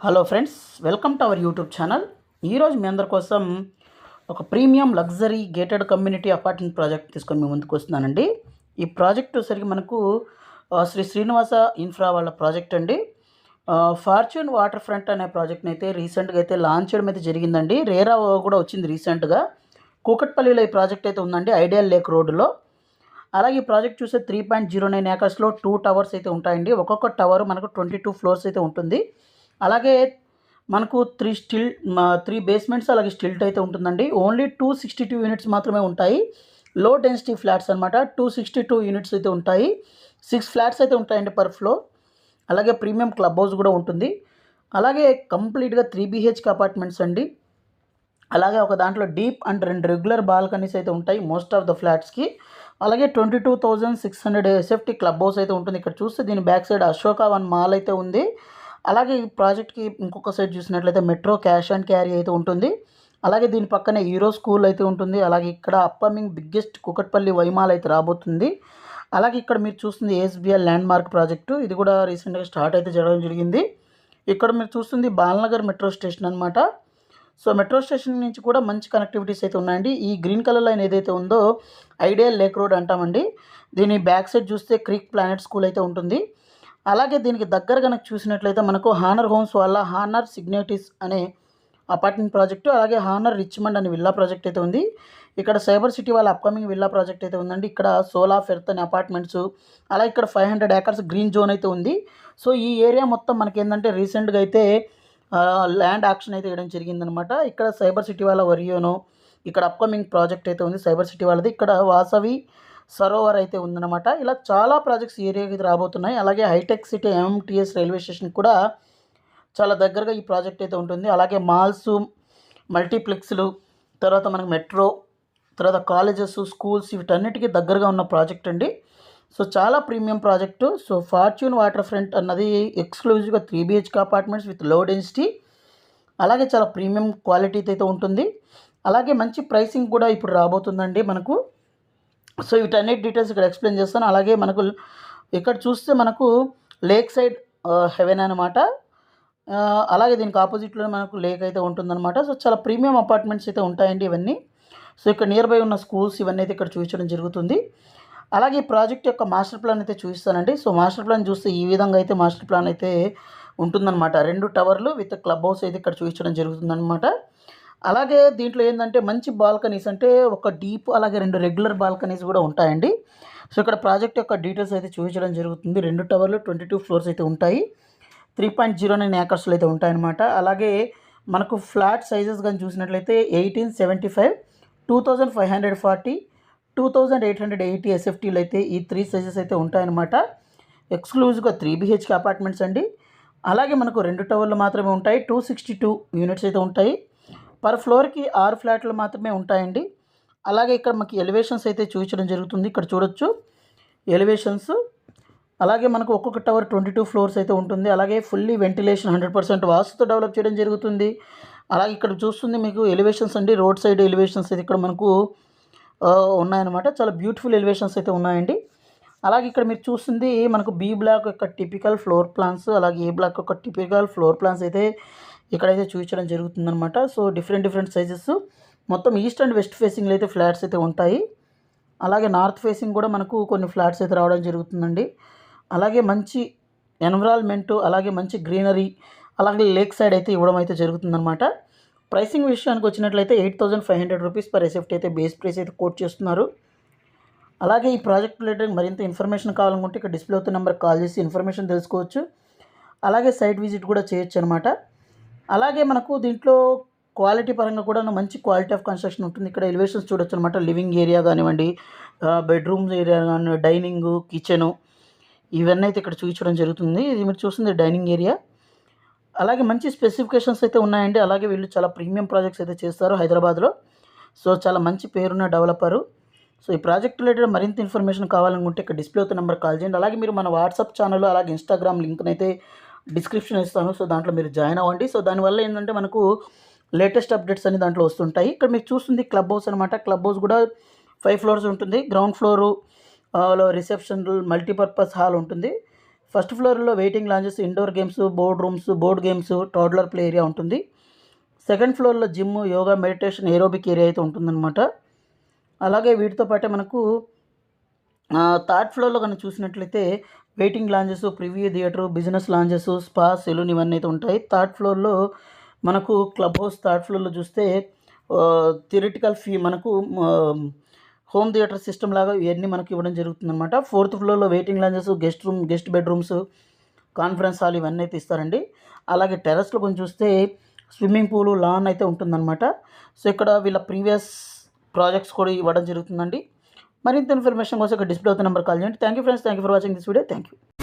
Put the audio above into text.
Hello friends, welcome to our YouTube channel. ఈరోజు మీ అందరి కోసం ఒక premium luxury gated community apartment project తీసుకొని మీ ముందుకు వస్తున్నానండి. ఈ ప్రాజెక్ట్ సరికి మనకు శ్రీ శ్రీనివాస ఇన్ఫ్రా వాళ్ళ ప్రాజెక్ట్ అండి. ఫార్చ్యూన్ వాటర్ ఫ్రంట్ అనే ప్రాజెక్ట్ని అయితే రీసెంట్గా అయితే లాంచ్ చేయడం అయితే జరిగిందండి. రేరా కూడా వచ్చింది రీసెంట్గా. కూకట్పల్లిలో ఈ ప్రాజెక్ట్ అయితే ఉందండి, ఐడియల్ లేక్ రోడ్డులో. అలాగే ఈ ప్రాజెక్ట్ చూస్తే 3.09 ఏకర్స్లో 2 టవర్స్ అయితే ఉంటాయండి. ఒక్కొక్క టవర్ మనకు 22 ఫ్లోర్స్ అయితే ఉంటుంది. అలాగే మనకు త్రీ బేస్మెంట్స్ అలాగే స్టిల్ట్ అయితే ఉంటుందండి. ఓన్లీ 262 యూనిట్స్ మాత్రమే ఉంటాయి. లో డెన్సిటీ ఫ్లాట్స్ అనమాట. 262 యూనిట్స్ అయితే ఉంటాయి. 6 ఫ్లాట్స్ అయితే ఉంటాయండి పర్ ఫ్లోర్. అలాగే ప్రీమియం క్లబ్ హౌస్ కూడా ఉంటుంది. అలాగే కంప్లీట్గా 3 BHK అపార్ట్మెంట్స్ అండి. అలాగే ఒక దాంట్లో డీప్ అండ్ 2 రెగ్యులర్ బాల్కనీస్ అయితే ఉంటాయి మోస్ట్ ఆఫ్ ద ఫ్లాట్స్కి. అలాగే 22,600 SFT క్లబ్ హౌస్ అయితే ఉంటుంది. ఇక్కడ చూస్తే దీని back side Ashoka One Mall అయితే ఉంది. అలాగే ఈ ప్రాజెక్ట్కి ఇంకొక సైడ్ చూసినట్లయితే మెట్రో క్యాష్ అండ్ క్యారీ అయితే ఉంటుంది. అలాగే దీని పక్కనే హీరో స్కూల్ అయితే ఉంటుంది. అలాగే ఇక్కడ అప్కమింగ్ బిగ్గెస్ట్ కుకట్పల్లి వైమాల్ అయితే రాబోతుంది. అలాగే ఇక్కడ మీరు చూస్తుంది SBI ల్యాండ్ మార్క్ ప్రాజెక్టు. ఇది కూడా రీసెంట్గా స్టార్ట్ అయితే జరగడం జరిగింది. ఇక్కడ మీరు చూస్తుంది బాలనగర్ మెట్రో స్టేషన్ అనమాట. సో మెట్రో స్టేషన్ నుంచి కూడా మంచి కనెక్టివిటీస్ అయితే ఉన్నాయండి. ఈ గ్రీన్ కలర్ లైన్ ఏదైతే ఉందో ఐడియల్ లేక్ రోడ్ అంటామండి. దీని బ్యాక్ సైడ్ చూస్తే క్రీక్ ప్లానెట్ స్కూల్ అయితే ఉంటుంది. అలాగే దీనికి దగ్గర కనుక చూసినట్లయితే మనకు హానర్ హోమ్స్ వాళ్ళ హానర్ సిగ్నేటిస్ అనే అపార్ట్మెంట్ ప్రాజెక్టు, అలాగే హానర్ రిచ్మండ్ అనే విల్లా ప్రాజెక్ట్ అయితే ఉంది. ఇక్కడ సైబర్ సిటీ వాళ్ళ అప్కమింగ్ విల్లా ప్రాజెక్ట్ అయితే ఉందండి. ఇక్కడ సోలా ఫెర్త్ అనే అపార్ట్మెంట్స్, అలాగే ఇక్కడ 500 ఏకర్స్ గ్రీన్ జోన్ అయితే ఉంది. సో ఈ ఏరియా మొత్తం మనకి ఏంటంటే రీసెంట్గా అయితే ల్యాండ్ యాక్షన్ అయితే వేయడం జరిగిందనమాట. ఇక్కడ సైబర్ సిటీ వాళ్ళ వరియోనో, ఇక్కడ అప్కమింగ్ ప్రాజెక్ట్ అయితే ఉంది సైబర్ సిటీ వాళ్ళది. ఇక్కడ వాసవి సరోవర్ అయితే ఉందన్నమాట. ఇలా చాలా ప్రాజెక్ట్స్ ఏరియాకి రాబోతున్నాయి. అలాగే Hitech City MMTS railway station కూడా చాలా దగ్గరగా ఈ ప్రాజెక్ట్ అయితే ఉంటుంది. అలాగే మాల్స్, మల్టీప్లెక్స్లు, తర్వాత మనకు మెట్రో, తర్వాత కాలేజెస్, స్కూల్స్ వీటన్నిటికీ దగ్గరగా ఉన్న ప్రాజెక్ట్ అండి. సో చాలా premium project. So fortune water front అన్నది ఎక్స్క్లూజివ్గా 3 BHK apartments with low density, అలాగే చాలా ప్రీమియం క్వాలిటీ అయితే ఉంటుంది. అలాగే మంచి ప్రైసింగ్ కూడా ఇప్పుడు రాబోతుందండి మనకు. సో వీటన్నిటి డీటెయిల్స్ ఇక్కడ ఎక్స్ప్లెయిన్ చేస్తాను. అలాగే మనకు ఇక్కడ చూస్తే మనకు లేక్ సైడ్ హెవెన్ అనమాట. అలాగే దీనికి ఆపోజిట్లో మనకు లేక్ అయితే ఉంటుందన్నమాట. సో చాలా ప్రీమియం అపార్ట్మెంట్స్ అయితే ఉంటాయండి ఇవన్నీ. సో ఇక్కడ నియర్ బై ఉన్న స్కూల్స్ ఇవన్నీ అయితే ఇక్కడ చూపించడం జరుగుతుంది. అలాగే ఈ ప్రాజెక్ట్ యొక్క మాస్టర్ ప్లాన్ అయితే చూపిస్తానండి. సో మాస్టర్ ప్లాన్ చూస్తే ఈ విధంగా అయితే మాస్టర్ ప్లాన్ అయితే ఉంటుందన్నమాట. 2 టవర్లు విత్ క్లబ్ హౌస్ అయితే ఇక్కడ చూపించడం జరుగుతుందన్నమాట. అలాగే దీంట్లో ఏంటంటే మంచి బాల్కనీస్, అంటే ఒక డీప్ అలాగే 2 రెగ్యులర్ బాల్కనీస్ కూడా ఉంటాయండి. సో ఇక్కడ ప్రాజెక్ట్ యొక్క డీటెయిల్స్ అయితే చూపించడం జరుగుతుంది. 2 టవర్లు 22 ఫ్లోర్స్ అయితే ఉంటాయి. 3.09 ఏకర్స్లో అయితే ఉంటాయన్నమాట. అలాగే మనకు ఫ్లాట్ సైజెస్ కానీ చూసినట్లయితే 1875, 2540, 2880 SFTలు అయితే ఈ 3 సైజెస్ అయితే ఉంటాయన్నమాట. ఎక్స్క్లూజివ్గా 3 BHK అపార్ట్మెంట్స్ అండి. అలాగే మనకు 2 టవర్లు మాత్రమే ఉంటాయి. 262 యూనిట్స్ అయితే ఉంటాయి. పర్ ఫ్లోర్కి 6 ఫ్లాట్లు మాత్రమే ఉంటాయండి. అలాగే ఇక్కడ మనకి ఎలివేషన్స్ అయితే చూపించడం జరుగుతుంది. ఇక్కడ చూడొచ్చు ఎలివేషన్స్. అలాగే మనకు ఒక్కొక్క టవర్ 22 ఫ్లోర్స్ అయితే ఉంటుంది. అలాగే ఫుల్లీ వెంటిలేషన్ 100% వాస్తుతో డెవలప్ చేయడం జరుగుతుంది. అలాగే ఇక్కడ చూస్తుంది మీకు ఎలివేషన్స్ అండి, రోడ్ సైడ్ ఎలివేషన్స్ అయితే ఇక్కడ మనకు ఉన్నాయన్నమాట. చాలా బ్యూటిఫుల్ ఎలివేషన్స్ అయితే ఉన్నాయండి. అలాగే ఇక్కడ మీరు చూస్తుంది మనకు B బ్లాక్ యొక్క టిపికల్ ఫ్లోర్ ప్లాన్స్, అలాగే A బ్లాక్ యొక్క టిపికల్ ఫ్లోర్ ప్లాన్స్ అయితే ఇక్కడైతే చూపించడం జరుగుతుందన్నమాట. సో డిఫరెంట్ సైజెస్ మొత్తం ఈస్ట్ అండ్ వెస్ట్ ఫేసింగ్లో అయితే ఫ్లాట్స్ అయితే ఉంటాయి. అలాగే నార్త్ ఫేసింగ్ కూడా మనకు కొన్ని ఫ్లాట్స్ అయితే రావడం జరుగుతుందండి. అలాగే మంచి ఎన్విరాన్మెంటు, అలాగే మంచి గ్రీనరీ, అలాగే లేక్ సైడ్ అయితే ఇవ్వడం అయితే జరుగుతుందన్నమాట. ప్రైసింగ్ విషయానికి వచ్చినట్లయితే 8,500 రూపీస్ పర్ SFT అయితే బేస్ ప్రైస్ అయితే కోట్ చేస్తున్నారు. అలాగే ఈ ప్రాజెక్ట్ రిలేటెడ్ మరింత ఇన్ఫర్మేషన్ కావాలనుకుంటే ఇక్కడ డిస్ప్లే అవుతున్న నెంబర్కి కాల్ చేసి ఇన్ఫర్మేషన్ తెలుసుకోవచ్చు. అలాగే సైట్ విజిట్ కూడా చేయొచ్చు అనమాట. అలాగే మనకు దీంట్లో క్వాలిటీ పరంగా కూడా మంచి క్వాలిటీ ఆఫ్ కన్స్ట్రక్షన్ ఉంటుంది. ఇక్కడ ఎలివేషన్స్ చూడొచ్చు అనమాట. లివింగ్ ఏరియా కానివ్వండి, బెడ్రూమ్స్ ఏరియా కానీ, డైనింగ్, కిచెను ఇవన్నీ అయితే ఇక్కడ చూపించడం జరుగుతుంది. ఇది మీరు చూస్తుంది డైనింగ్ ఏరియా. అలాగే మంచి స్పెసిఫికేషన్స్ అయితే ఉన్నాయండి. అలాగే వీళ్ళు చాలా ప్రీమియం ప్రాజెక్ట్స్ అయితే చేస్తారు హైదరాబాద్లో. సో చాలా మంచి పేరున్న డెవలపరు. సో ఈ ప్రాజెక్ట్ రిలేటెడ్ మరింత ఇన్ఫర్మేషన్ కావాలనుకుంటే ఇక్కడ డిస్ప్లే అవుతున్న నెంబర్ కాల్ చేయండి. అలాగే మీరు మన వాట్సాప్ ఛానల్, అలాగే ఇన్స్టాగ్రామ్ లింక్ని అయితే డిస్క్రిప్షన్ ఇస్తాను. సో దాంట్లో మీరు జాయిన్ అవ్వండి. సో దానివల్ల ఏంటంటే మనకు లేటెస్ట్ అప్డేట్స్ అన్ని దాంట్లో వస్తుంటాయి. ఇక్కడ మీరు చూస్తుంది క్లబ్ హౌస్ అనమాట. క్లబ్ హౌస్ కూడా 5 ఫ్లోర్స్ ఉంటుంది. గ్రౌండ్ ఫ్లోరు లో రిసెప్షన్, మల్టీపర్పస్ హాల్ ఉంటుంది. ఫస్ట్ ఫ్లోర్లో waiting lounges, indoor games, board games, toddler play area ఉంటుంది. సెకండ్ ఫ్లోర్లో gym, yoga, meditation, aerobic area అయితే ఉంటుందన్నమాట. అలాగే వీటితో పాటే మనకు థర్డ్ ఫ్లోర్లో కనుక చూసినట్లయితే waiting lounges, preview theatre, business lounges, spa, salon ఇవన్నీ అయితే ఉంటాయి. థర్డ్ ఫ్లోర్లో మనకు క్లబ్ హౌస్, థర్డ్ ఫ్లోర్లో చూస్తే థియరిటికల్ ఫీ మనకు హోమ్ థియేటర్ సిస్టమ్ లాగా ఇవన్నీ మనకి ఇవ్వడం జరుగుతుందన్నమాట. ఫోర్త్ ఫ్లోర్లో waiting lounges, guest bedrooms, conference hall ఇవన్నీ అయితే ఇస్తారండి. అలాగే టెర్రస్లో కొంచెం చూస్తే స్విమ్మింగ్ పూలు, లాన్ అయితే ఉంటుందన్నమాట. సో ఇక్కడ వీళ్ళ ప్రీవియస్ ప్రాజెక్ట్స్ కూడా ఇవ్వడం జరుగుతుందండి. మరింత ఇన్ఫర్మేషన్ కోసం ఇక్కడ డిస్ప్లే అవుతున్న నెంబర్ కాల్ చేయండి. Thank you friends, thank you for watching this video. Thank you.